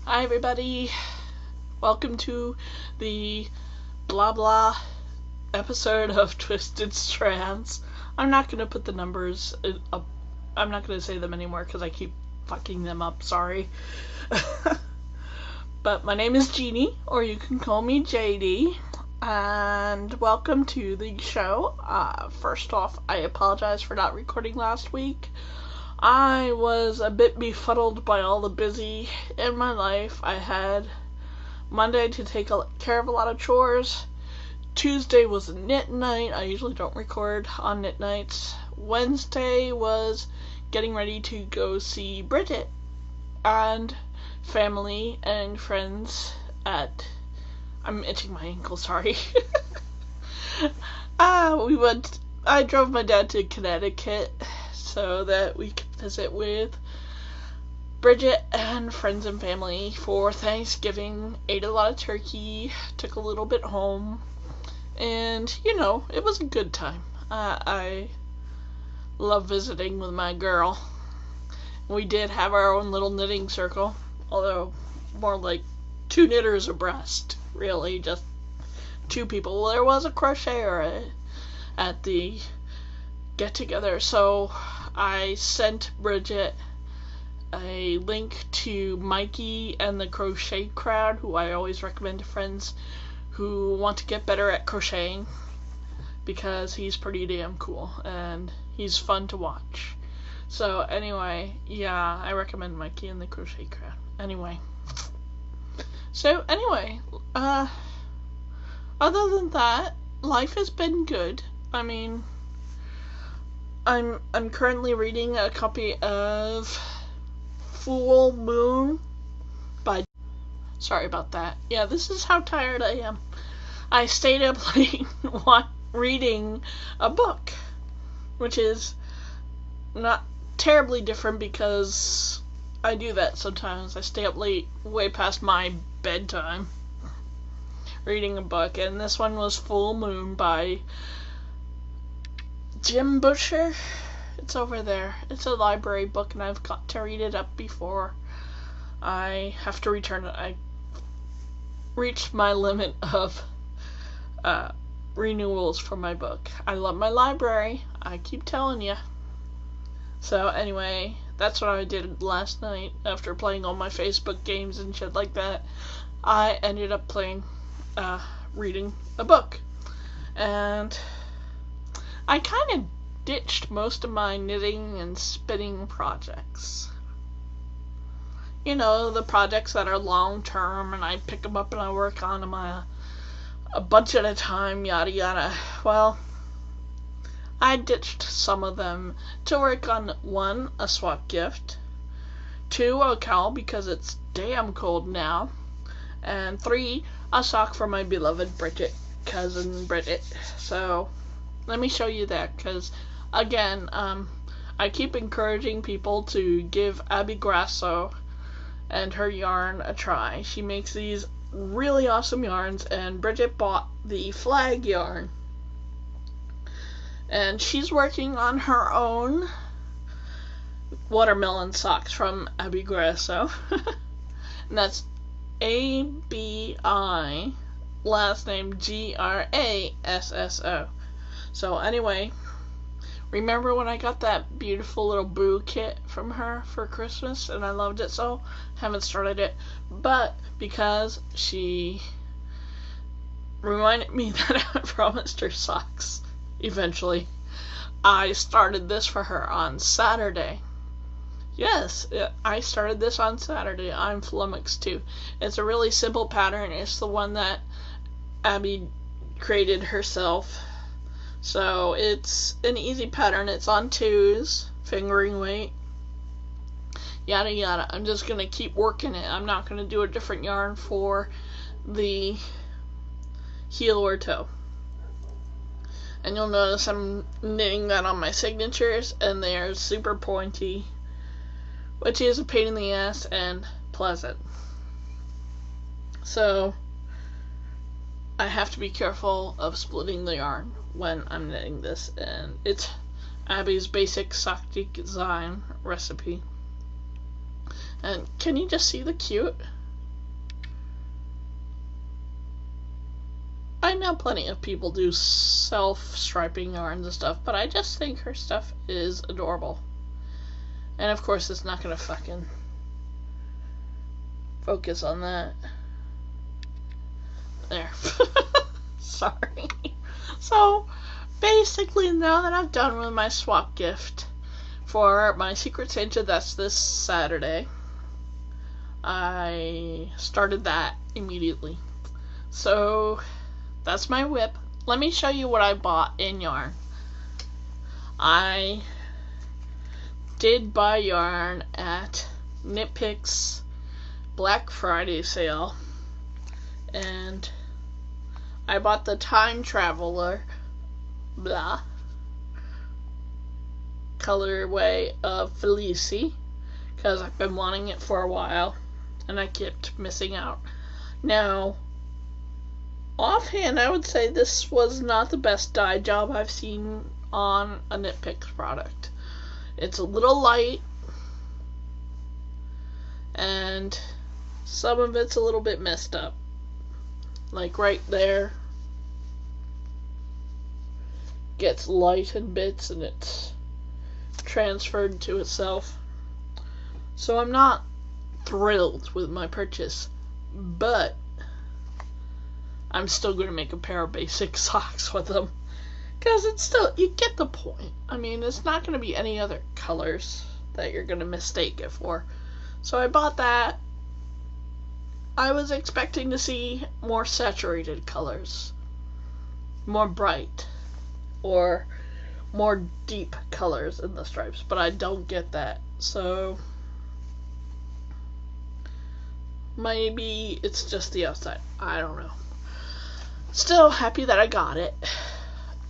Hi everybody, welcome to the blah blah episode of Twisted Strands. I'm not going to put the numbers up, I'm not going to say them anymore because I keep fucking them up, sorry. But my name is Jeannie, or you can call me JD, and welcome to the show. First off, I apologize for not recording last week. I was a bit befuddled by all the busy in my life. I had Monday to take care of a lot of chores. Tuesday was knit night. I usually don't record on knit nights. Wednesday was getting ready to go see Bridget and family and friends at... I'm itching my ankle, sorry. I drove my dad to Connecticut so that we could visit with Bridget and friends and family for Thanksgiving. Ate a lot of turkey, took a little bit home, and it was a good time. I love visiting with my girl. We did have our own little knitting circle, although more like two knitters abreast, really, just two people. Well, there was a crocheter at the get together, so I sent Bridget a link to Mikey and the Crochet Crowd, who I always recommend to friends who want to get better at crocheting, because he's pretty damn cool and he's fun to watch. So anyway, yeah, I recommend Mikey and the Crochet Crowd. Anyway, other than that, life has been good. I mean, I'm currently reading a copy of Full Moon by... Sorry about that. Yeah, this is how tired I am. I stayed up late reading a book, which is not terribly different because I do that sometimes. I stay up late way past my bedtime reading a book, and this one was Full Moon by Jim Butcher. It's over there. It's a library book, and I've got to read it up before I have to return it. I reached my limit of renewals for my book. I love my library, I keep telling you. So anyway, that's what I did last night after playing all my Facebook games and shit like that. I ended up reading a book, and I kind of ditched most of my knitting and spinning projects. The projects that are long term and I pick them up and I work on them a bunch at a time, yada yada. Well, I ditched some of them to work on 1, a swap gift, 2, a cowl because it's damn cold now, and 3, a sock for my beloved cousin Bridget. So let me show you that, because again, I keep encouraging people to give Abby Grasso and her yarn a try. She makes these really awesome yarns, and Bridget bought the flag yarn, and she's working on her own watermelon socks from Abby Grasso. And that's ABI, last name GRASSO. So anyway, remember when I got that beautiful little boo kit from her for Christmas, and I loved it so? Haven't started it, but because she reminded me that I promised her socks eventually, I started this for her on Saturday. Yes, I started this on Saturday. I'm flummoxed too. It's a really simple pattern. It's the one that Abby created herself. So it's an easy pattern. It's on 2s, fingering weight, yada yada. I'm just going to keep working it. I'm not going to do a different yarn for the heel or toe. And you'll notice I'm knitting that on my signatures, and they are super pointy, which is a pain in the ass and pleasant. So I have to be careful of splitting the yarn when I'm knitting this, and it's Abby's basic sock design recipe. And can you just see the cute I know plenty of people do self-striping yarns and stuff, but I just think her stuff is adorable. And of course, it's not gonna fucking focus on that. There. Sorry. So, basically, now that I've done with my swap gift for my Secret Santa, that's this Saturday, I started that immediately. So, that's my whip. Let me show you what I bought in yarn. I did buy yarn at Knit Picks Black Friday sale, and I bought the Time Traveler colorway of Felici because I've been wanting it for a while and I kept missing out. Now, offhand, I would say this was not the best dye job I've seen on a Knit Picks product. It's a little light, and some of it's a little bit messed up. Like right there, gets light in bits and it's transferred to itself. So I'm not thrilled with my purchase, but I'm still going to make a pair of basic socks with them. Because it's still, you get the point. I mean, it's not going to be any other colors that you're going to mistake it for. So I bought that. I was expecting to see more saturated colors. More bright. Or more deep colors in the stripes. But I don't get that. So maybe it's just the outside. I don't know. Still happy that I got it.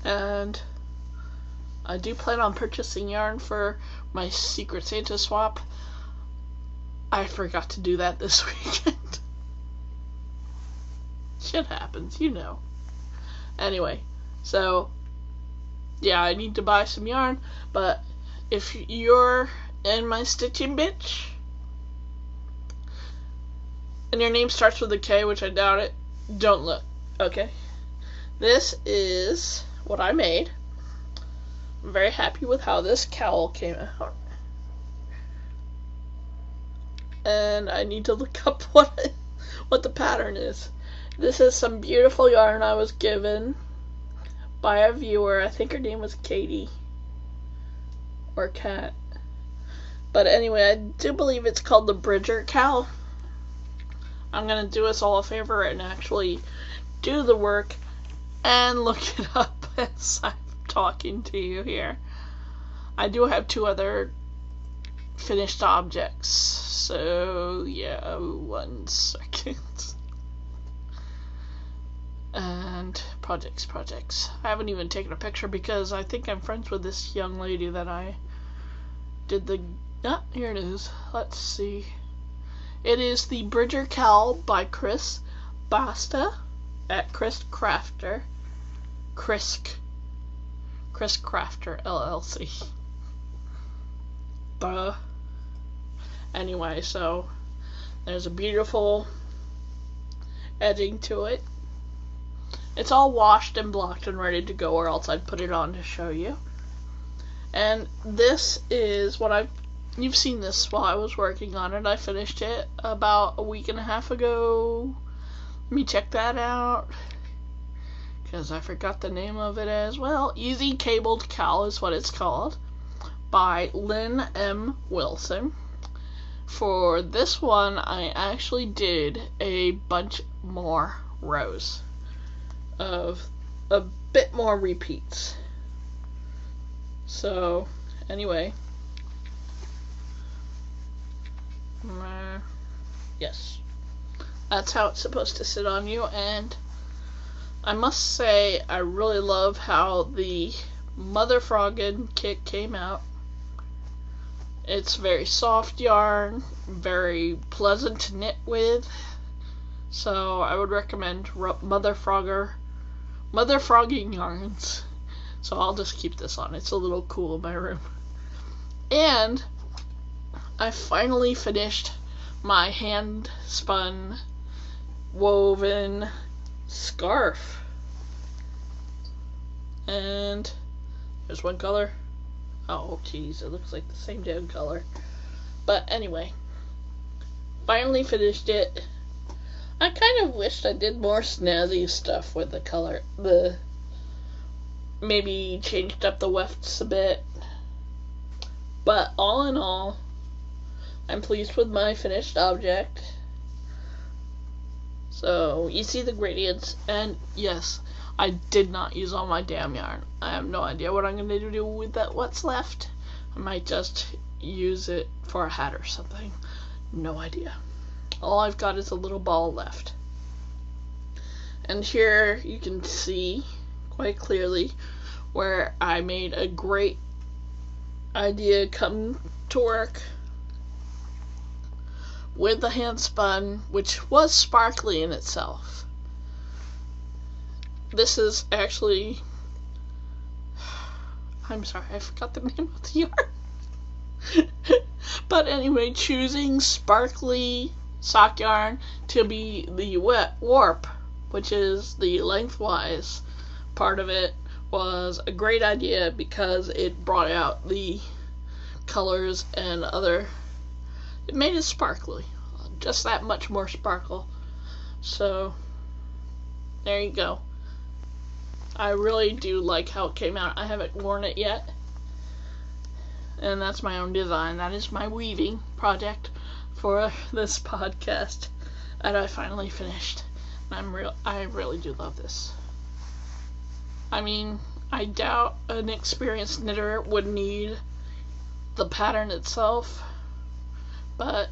And I do plan on purchasing yarn for my Secret Santa swap. I forgot to do that this weekend. Shit happens, you know. Anyway, so yeah, I need to buy some yarn, but if you're in my stitching bitch and your name starts with a K, which I doubt it, don't look, okay? This is what I made. I'm very happy with how this cowl came out. And I need to look up what the pattern is. This is some beautiful yarn I was given by a viewer. I think her name was Katie. Or Kat. But anyway, I do believe it's called the Bridger cowl. I'm going to do us all a favor and actually do the work and look it up as I'm talking to you here. I do have two other finished objects, so yeah, 1 second. And projects. I haven't even taken a picture because I think I'm friends with this young lady that I did the... Ah, here it is. Let's see. It is the Bridger Cowl by Chris Basta at Chris Crafter LLC. Anyway, so there's a beautiful edging to it. It's all washed and blocked and ready to go, or else I'd put it on to show you. And this is what you've seen this while I was working on it. I finished it about a week and a half ago. Let me check that out, because I forgot the name of it as well. Easy Cabled Cowl is what it's called, by Lynn M. Wilson. For this one, I actually did a bunch more rows of a bit more repeats. So, anyway. Yes. That's how it's supposed to sit on you, and I must say I really love how the Mother Froggin kit came out. It's very soft yarn, very pleasant to knit with, so I would recommend Mother Frogging yarns. So I'll just keep this on. It's a little cool in my room. And I finally finished my hand spun woven scarf. And there's one color. Oh, jeez, it looks like the same damn color. But anyway, finally finished it. I kind of wished I did more snazzy stuff with the color. Maybe changed up the wefts a bit. But all in all, I'm pleased with my finished object. So, you see the gradients, and yes, I did not use all my damn yarn. I have no idea what I'm going to do with that what's left. I might just use it for a hat or something. No idea. All I've got is a little ball left. And here you can see quite clearly where I made a great idea come to work with the hand spun, which was sparkly in itself. This is actually, I'm sorry, I forgot the name of the yarn. But anyway, choosing sparkly sock yarn to be the wet warp, which is the lengthwise part of it, was a great idea because it brought out the colors and it made it sparkly, just that much more sparkle. So there you go. I really do like how it came out. I haven't worn it yet, and that's my own design. That is my weaving project for this podcast that I finally finished. And I really do love this. I mean, I doubt an experienced knitter would need the pattern itself, but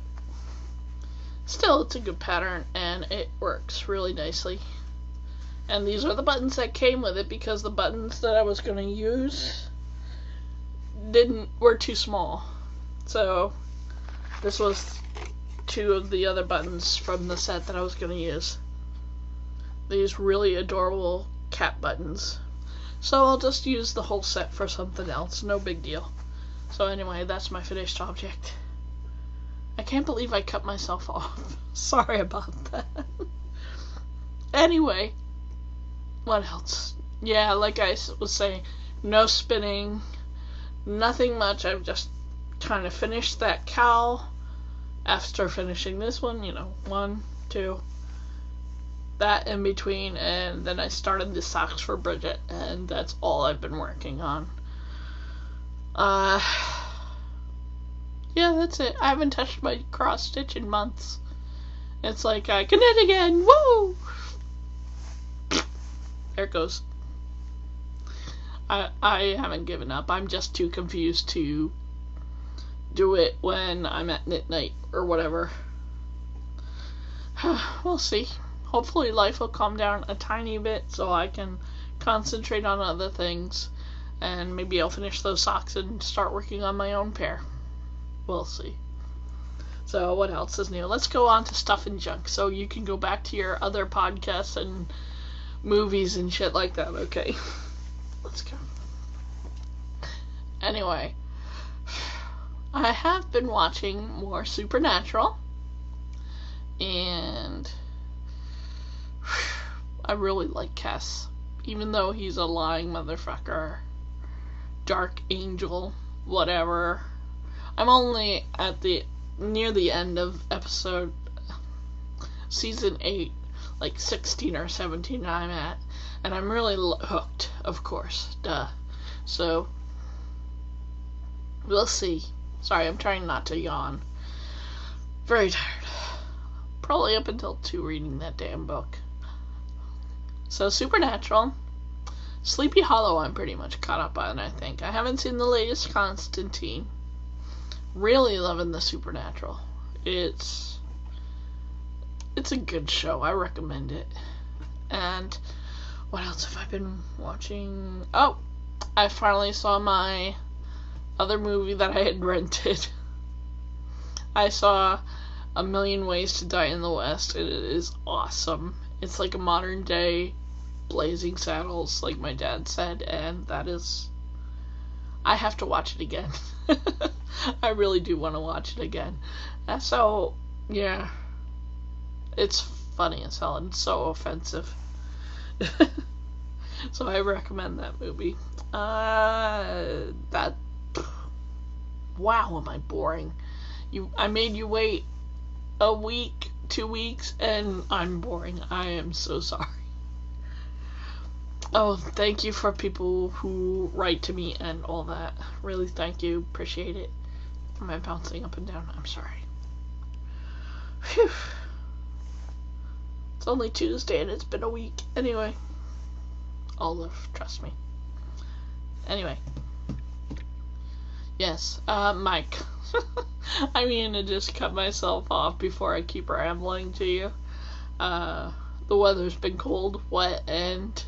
still, it's a good pattern and it works really nicely. And these are the buttons that came with it, because the buttons that I was going to use were too small. So this was 2 of the other buttons from the set that I was going to use. These really adorable cat buttons. So I'll just use the whole set for something else. No big deal. So anyway, that's my finished object. I can't believe I cut myself off. Sorry about that. Anyway, what else? Yeah, like I was saying, no spinning, nothing much. I've just kind of finished that cowl after finishing this one, 1, 2, that in between, and then I started the socks for Bridget, and that's all I've been working on. Yeah, that's it. I haven't touched my cross stitch in months. It's like I can knit again. Woo! There it goes. I haven't given up. I'm just too confused to do it when I'm at knit night or whatever. We'll see. Hopefully life will calm down a tiny bit so I can concentrate on other things, and maybe I'll finish those socks and start working on my own pair. We'll see. So what else is new? Let's go on to stuff and junk, so you can go back to your other podcasts and movies and shit like that, okay? Let's go. Anyway, I have been watching more Supernatural, and I really like Cass, even though he's a lying motherfucker, dark angel, whatever. I'm only at near the end of season 8, like 16 or 17 I'm at, and I'm really hooked, of course, duh. So, we'll see. Sorry, I'm trying not to yawn. Very tired. Probably up until 2 reading that damn book. So, Supernatural. Sleepy Hollow I'm pretty much caught up on, I think. I haven't seen the latest Constantine. Really loving the Supernatural. It's a good show. I recommend it. And what else have I been watching? Oh, I finally saw my other movie that I had rented. I saw A Million Ways to Die in the West. It is awesome. It's like a modern day Blazing Saddles, like my dad said, and that is... I have to watch it again. I really do want to watch it again. So, yeah. It's funny as hell and so offensive. So I recommend that movie. That. Wow, am I boring? I made you wait a week, 2 weeks, and I'm boring. I am so sorry. Oh, thank you for people who write to me and all that. Really, thank you. Appreciate it. Am I bouncing up and down? I'm sorry. Phew. It's only Tuesday and it's been a week. Anyway. Olive, trust me. Anyway. Yes, Mike. I'm gonna just cut myself off before I keep rambling to you. The weather's been cold, wet, and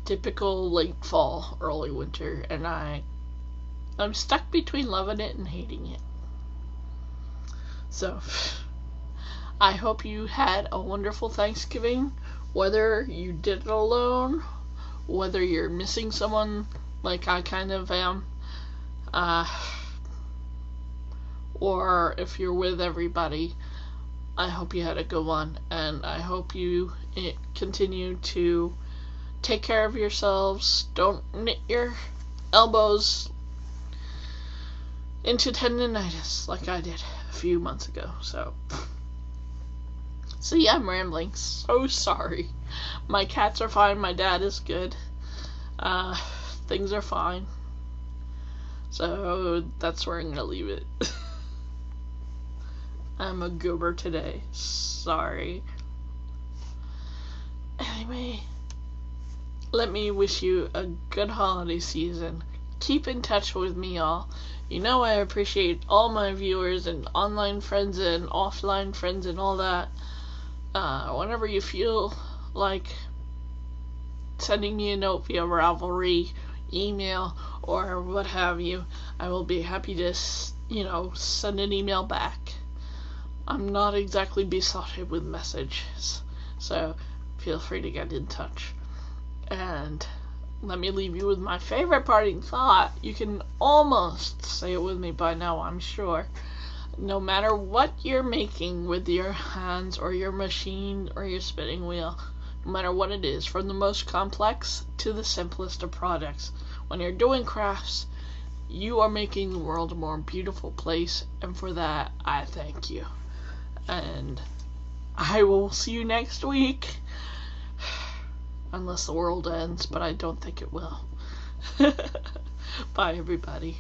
typical late fall, early winter, and I'm stuck between loving it and hating it. So, I hope you had a wonderful Thanksgiving, whether you did it alone, whether you're missing someone like I kind of am, or if you're with everybody. I hope you had a good one, and I hope you continue to take care of yourselves. Don't knit your elbows into tendonitis like I did a few months ago. So, see, I'm rambling. So sorry. My cats are fine. My dad is good. Things are fine. So that's where I'm gonna leave it. I'm a goober today. Sorry. Anyway, let me wish you a good holiday season. Keep in touch with me, all. You know I appreciate all my viewers and online friends and offline friends and all that. Whenever you feel like sending me a note via Ravelry, email, or what have you, I will be happy to, send an email back. I'm not exactly besotted with messages, so feel free to get in touch. And let me leave you with my favorite parting thought. You can almost say it with me by now, I'm sure. No matter what you're making with your hands or your machine or your spinning wheel, no matter what it is, from the most complex to the simplest of products, when you're doing crafts, you are making the world a more beautiful place, and for that, I thank you. And I will see you next week. Unless the world ends, but I don't think it will. Bye, everybody.